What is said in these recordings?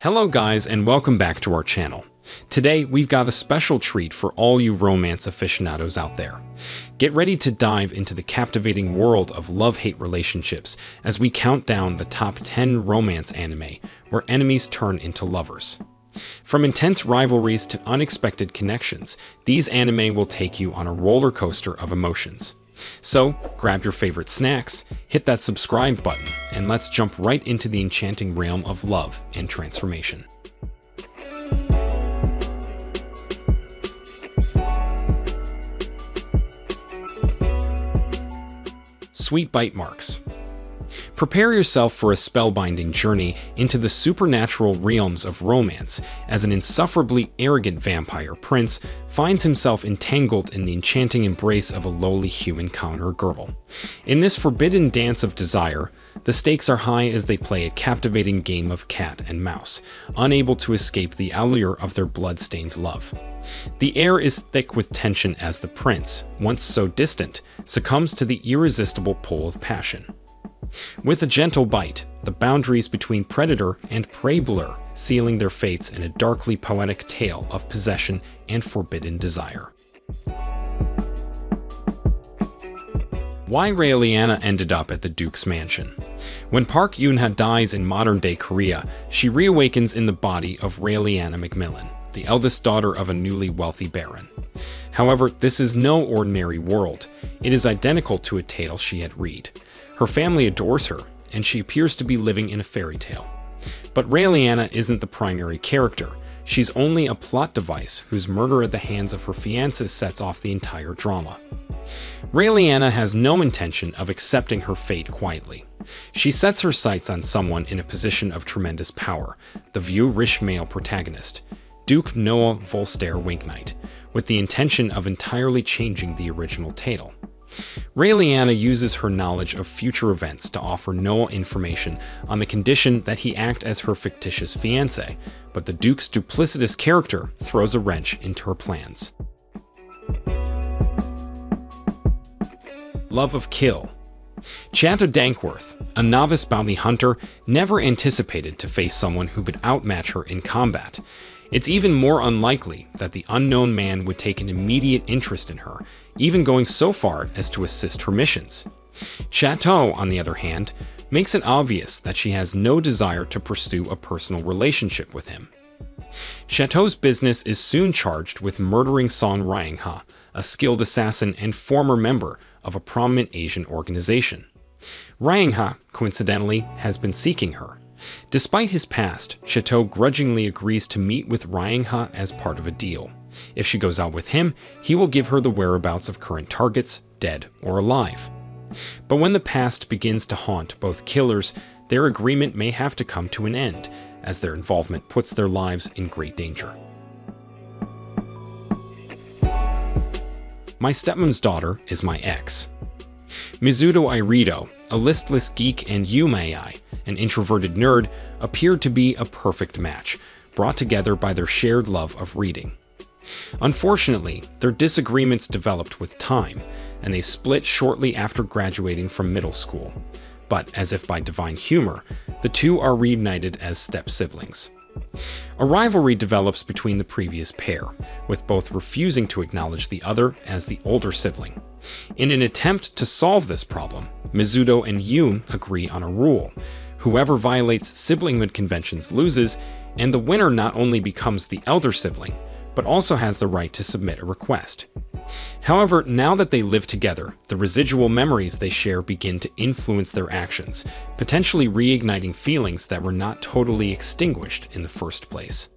Hello guys and welcome back to our channel. Today we've got a special treat for all you romance aficionados out there. Get ready to dive into the captivating world of love-hate relationships as we count down the top 10 romance anime where enemies turn into lovers. From intense rivalries to unexpected connections, these anime will take you on a roller coaster of emotions. So, grab your favorite snacks, hit that subscribe button, and let's jump right into the enchanting realm of love and transformation. Sweet bite marks. Prepare yourself for a spellbinding journey into the supernatural realms of romance as an insufferably arrogant vampire prince finds himself entangled in the enchanting embrace of a lowly human counter girl. In this forbidden dance of desire, the stakes are high as they play a captivating game of cat and mouse, unable to escape the allure of their blood-stained love. The air is thick with tension as the prince, once so distant, succumbs to the irresistible pull of passion. With a gentle bite, the boundaries between predator and prey blur, sealing their fates in a darkly poetic tale of possession and forbidden desire. Why Raeliana ended up at the Duke's mansion. When Park Eun-ha dies in modern-day Korea, she reawakens in the body of Raeliana Macmillan, the eldest daughter of a newly wealthy baron. However, this is no ordinary world. It is identical to a tale she had read. Her family adores her, and she appears to be living in a fairy tale. But Raeliana isn't the primary character. She's only a plot device whose murder at the hands of her fiancé sets off the entire drama. Raeliana has no intention of accepting her fate quietly. She sets her sights on someone in a position of tremendous power, the View-rich male protagonist, Duke Noah Volstaire Winknight, with the intention of entirely changing the original tale. Raeliana uses her knowledge of future events to offer Noah information on the condition that he act as her fictitious fiancé, but the Duke's duplicitous character throws a wrench into her plans. Love of Kill. Chato Dankworth, a novice bounty hunter, never anticipated to face someone who would outmatch her in combat. It's even more unlikely that the unknown man would take an immediate interest in her, even going so far as to assist her missions. Chateau, on the other hand, makes it obvious that she has no desire to pursue a personal relationship with him. Chateau's business is soon charged with murdering Song Raeng-ha, a skilled assassin and former member of a prominent Asian organization. Raeng-ha, coincidentally, has been seeking her. Despite his past, Chateau grudgingly agrees to meet with Raeng-ha as part of a deal. If she goes out with him, he will give her the whereabouts of current targets, dead or alive. But when the past begins to haunt both killers, their agreement may have to come to an end, as their involvement puts their lives in great danger. My Stepmom's Daughter is My Ex. Mizuto Irido, a listless geek, and Yumei, an introverted nerd, appeared to be a perfect match, brought together by their shared love of reading. Unfortunately, their disagreements developed with time, and they split shortly after graduating from middle school. But, as if by divine humor, the two are reunited as step-siblings. A rivalry develops between the previous pair, with both refusing to acknowledge the other as the older sibling. In an attempt to solve this problem, Mizuto and Yoon agree on a rule. Whoever violates siblinghood conventions loses, and the winner not only becomes the elder sibling, but also has the right to submit a request. However, now that they live together, the residual memories they share begin to influence their actions, potentially reigniting feelings that were not totally extinguished in the first place.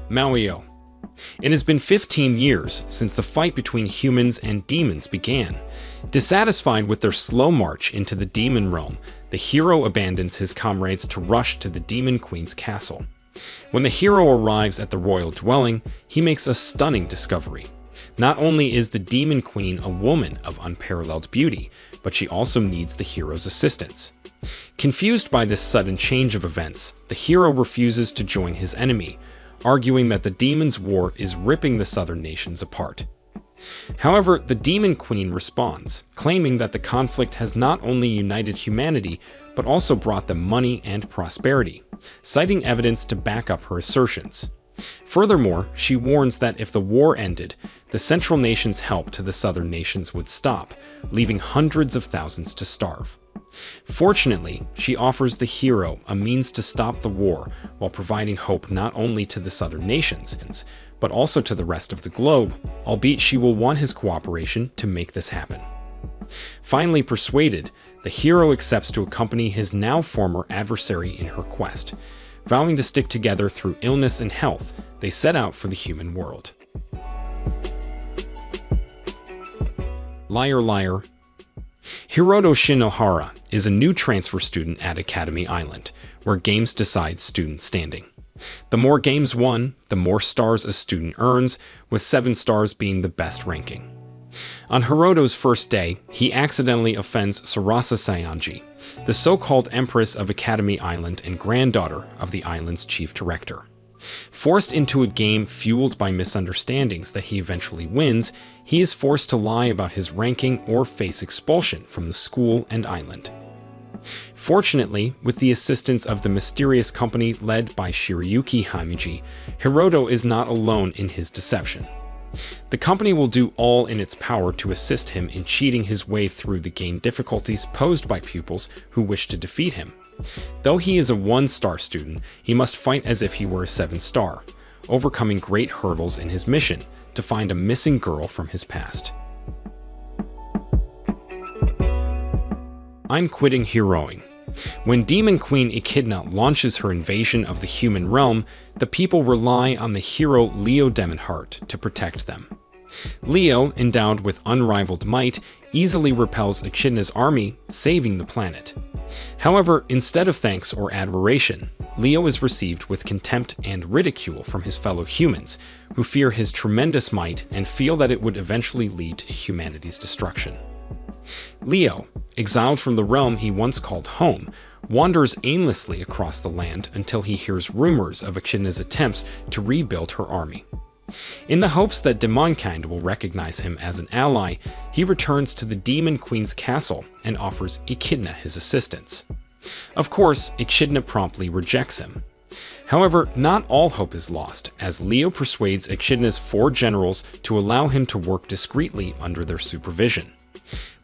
Maoyu. It has been 15 years since the fight between humans and demons began. Dissatisfied with their slow march into the demon realm, the hero abandons his comrades to rush to the Demon Queen's castle. When the hero arrives at the royal dwelling, he makes a stunning discovery. Not only is the Demon Queen a woman of unparalleled beauty, but she also needs the hero's assistance. Confused by this sudden change of events, the hero refuses to join his enemy, arguing that the demon's war is ripping the southern nations apart. However, the Demon Queen responds, claiming that the conflict has not only united humanity, but also brought them money and prosperity, citing evidence to back up her assertions. Furthermore, she warns that if the war ended, the Central Nations' help to the Southern nations would stop, leaving hundreds of thousands to starve. Fortunately, she offers the hero a means to stop the war while providing hope not only to the Southern nations, but also to the rest of the globe, albeit she will want his cooperation to make this happen. Finally persuaded, the hero accepts to accompany his now former adversary in her quest. Vowing to stick together through illness and health, they set out for the human world. Liar Liar. Hiroto Shinohara is a new transfer student at Academy Island, where games decide student standing. The more games won, the more stars a student earns, with 7 stars being the best ranking. On Hiroto's first day, he accidentally offends Sarasa Sayanji, the so-called Empress of Academy Island and granddaughter of the island's chief director. Forced into a game fueled by misunderstandings that he eventually wins, he is forced to lie about his ranking or face expulsion from the school and island. Fortunately, with the assistance of the mysterious company led by Shirayuki Himeji, Hiroto is not alone in his deception. The company will do all in its power to assist him in cheating his way through the game difficulties posed by pupils who wish to defeat him. Though he is a 1-star student, he must fight as if he were a 7-star, overcoming great hurdles in his mission to find a missing girl from his past. I'm quitting heroing. When Demon Queen Echidna launches her invasion of the human realm, the people rely on the hero Leo Demonheart to protect them. Leo, endowed with unrivaled might, easily repels Echidna's army, saving the planet. However, instead of thanks or admiration, Leo is received with contempt and ridicule from his fellow humans, who fear his tremendous might and feel that it would eventually lead to humanity's destruction. Leo, exiled from the realm he once called home, wanders aimlessly across the land until he hears rumors of Echidna's attempts to rebuild her army. In the hopes that Demonkind will recognize him as an ally, he returns to the Demon Queen's castle and offers Echidna his assistance. Of course, Echidna promptly rejects him. However, not all hope is lost, as Leo persuades Echidna's 4 generals to allow him to work discreetly under their supervision.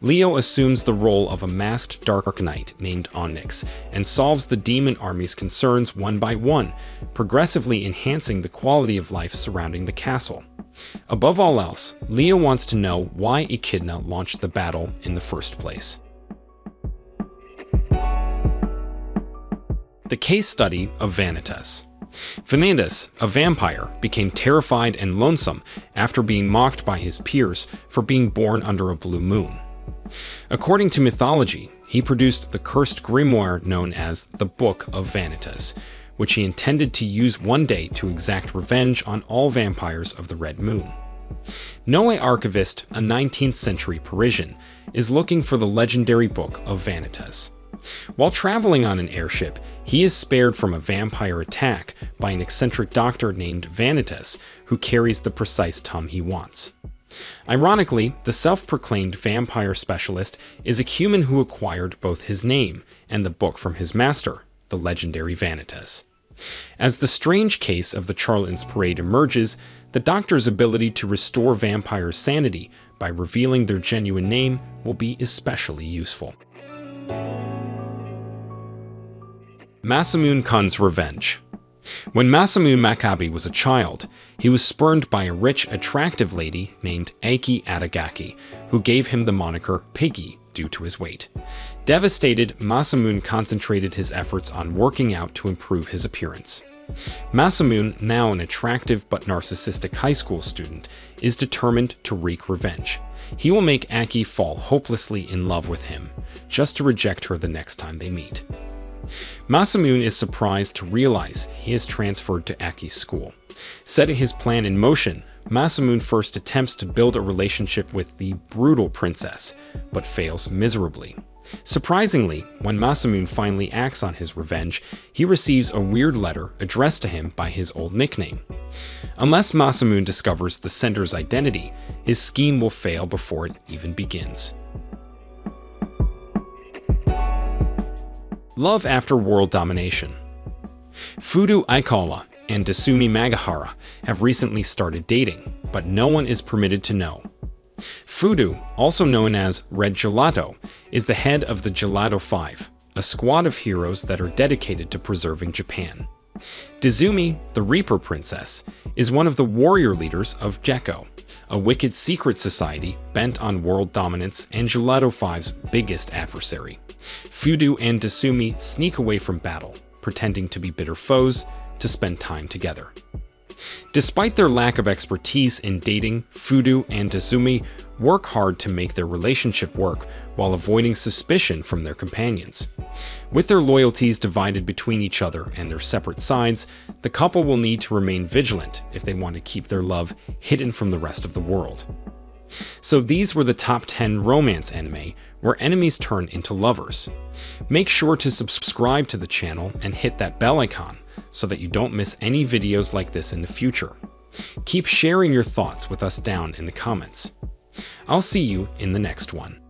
Leo assumes the role of a masked Dark Knight named Onyx and solves the demon army's concerns one by one, progressively enhancing the quality of life surrounding the castle. Above all else, Leo wants to know why Echidna launched the battle in the first place. The case study of Vanitas. Vanitas, a vampire, became terrified and lonesome after being mocked by his peers for being born under a blue moon. According to mythology, he produced the cursed grimoire known as the Book of Vanitas, which he intended to use one day to exact revenge on all vampires of the Red Moon. Noé Archivist, a 19th century Parisian, is looking for the legendary Book of Vanitas. While traveling on an airship, he is spared from a vampire attack by an eccentric doctor named Vanitas, who carries the precise tome he wants. Ironically, the self-proclaimed vampire specialist is a human who acquired both his name and the book from his master, the legendary Vanitas. As the strange case of the Charlatans Parade emerges, the doctor's ability to restore vampires' sanity by revealing their genuine name will be especially useful. Masamune-kun's revenge. When Masamune Makabe was a child, he was spurned by a rich, attractive lady named Aiki Adagaki, who gave him the moniker Piggy due to his weight. Devastated, Masamune concentrated his efforts on working out to improve his appearance. Masamune, now an attractive but narcissistic high school student, is determined to wreak revenge. He will make Aki fall hopelessly in love with him, just to reject her the next time they meet. Masamune is surprised to realize he is transferred to Aki's school. Setting his plan in motion, Masamune first attempts to build a relationship with the brutal princess, but fails miserably. Surprisingly, when Masamune finally acts on his revenge, he receives a weird letter addressed to him by his old nickname. Unless Masamune discovers the sender's identity, his scheme will fail before it even begins. Love after world domination. Fudo Aikawa and Dasumi Magahara have recently started dating, but no one is permitted to know. Fudo, also known as Red Gelato, is the head of the Gelato 5, a squad of heroes that are dedicated to preserving Japan. Dazumi, the Reaper Princess, is one of the warrior leaders of Gekko, a wicked secret society bent on world dominance and Gelato 5's biggest adversary. Fudo and Dasumi sneak away from battle, pretending to be bitter foes, to spend time together. Despite their lack of expertise in dating, Fudo and Dasumi work hard to make their relationship work while avoiding suspicion from their companions. With their loyalties divided between each other and their separate sides, the couple will need to remain vigilant if they want to keep their love hidden from the rest of the world. So these were the top 10 romance anime where enemies turn into lovers. Make sure to subscribe to the channel and hit that bell icon so that you don't miss any videos like this in the future. Keep sharing your thoughts with us down in the comments. I'll see you in the next one.